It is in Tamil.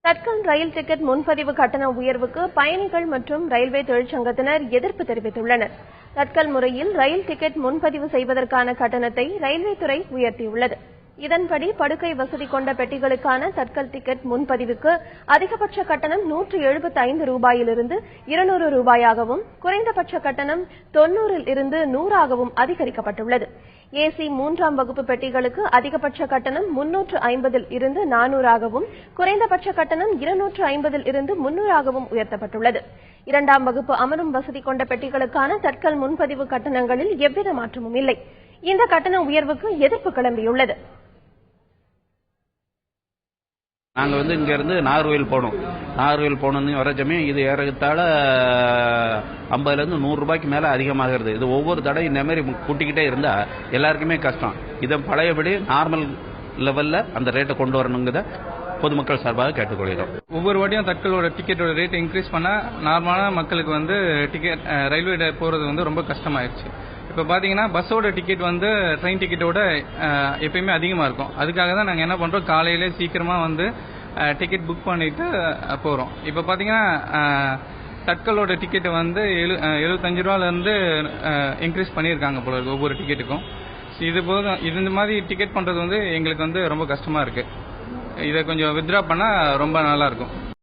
தட்கல் ரயில் டிக்கெட் முன்பதிவு கட்டண உயர்வுக்கு பயணிகள் மற்றும் ரயில்வே தொழிற்சங்கத்தினர் எதிர்ப்பு தெரிவித்துள்ளனர். தட்கல் முறையில் ரயில் டிக்கெட் முன்பதிவு செய்வதற்கான கட்டணத்தை ரயில்வே துறை உயர்த்தியுள்ளது. இதன்படி படுக்கை வசதி கொண்ட பெட்டிகளுக்கான தட்கல் டிக்கெட் முன்பதிவுக்கு அதிகபட்ச கட்டணம் 175 ரூபாயிலிருந்து 200 ரூபாயாகவும், குறைந்தபட்ச கட்டணம் 90 இருந்து 100 ஆகவும் அதிகரிக்கப்பட்டுள்ளது. ஏசி 3ஆம் வகுப்பு பெட்டிகளுக்கு அதிகபட்ச கட்டணம் 350 இருந்து 400 ஆகவும், குறைந்தபட்ச கட்டணம் 250 இருந்து 300 ஆகவும் உயர்த்தப்பட்டுள்ளது. 2ஆம் வகுப்பு அமரும் வசதி கொண்ட பெட்டிகளுக்கான தட்கல் முன்பதிவு கட்டணங்களில் எவ்வித மாற்றமும் இல்லை. இந்த கட்டண உயர்வுக்கு எதிர்ப்பு கிளம்பியுள்ளது. நாங்கள் இங்கேருந்து நாகர்கோவில் போகணும். நாகர்கோவில் போகணுன்னு வர சமயம் இது ஏறத்தாழ 50லேருந்து 100 ரூபாய்க்கு மேலே அதிகமாகிறது. இது ஒவ்வொரு தடவை இந்த மாதிரி கூட்டிக்கிட்டே இருந்தால் எல்லாருக்குமே கஷ்டம். இதை பழையபடி நார்மல் லெவலில் அந்த ரேட்டை கொண்டு வரணுங்கிறத பொதுமக்கள் சார்பாக கேட்டுக்கொள்கிறோம். ஒவ்வொரு வாட்டியும் தட்கலோட டிக்கெட்டோட ரேட் இன்க்ரீஸ் பண்ணால் நார்மலான மக்களுக்கு டிக்கெட் ரயில்வே போகிறது ரொம்ப கஷ்டமாயிருச்சு. இப்போ பார்த்தீங்கன்னா பஸ்ஸோட டிக்கெட் ட்ரெயின் டிக்கெட்டோட எப்பயுமே அதிகமாக இருக்கும். அதுக்காக தான் நாங்கள் என்ன பண்ணுறோம், காலையிலே சீக்கிரமாக டிக்கெட் புக் பண்ணிட்டு போகிறோம். இப்போ பார்த்தீங்கன்னா தட்கலோட டிக்கெட்டை 75 ரூபாயிலேருந்து இன்க்ரீஸ் பண்ணியிருக்காங்க போல இருக்கு ஒவ்வொரு டிக்கெட்டுக்கும். இது போதும். இந்த மாதிரி டிக்கெட் பண்ணுறது எங்களுக்கு ரொம்ப கஷ்டமாக இருக்குது. இதை கொஞ்சம் வித்ட்ரா பண்ணால் ரொம்ப நல்லாயிருக்கும்.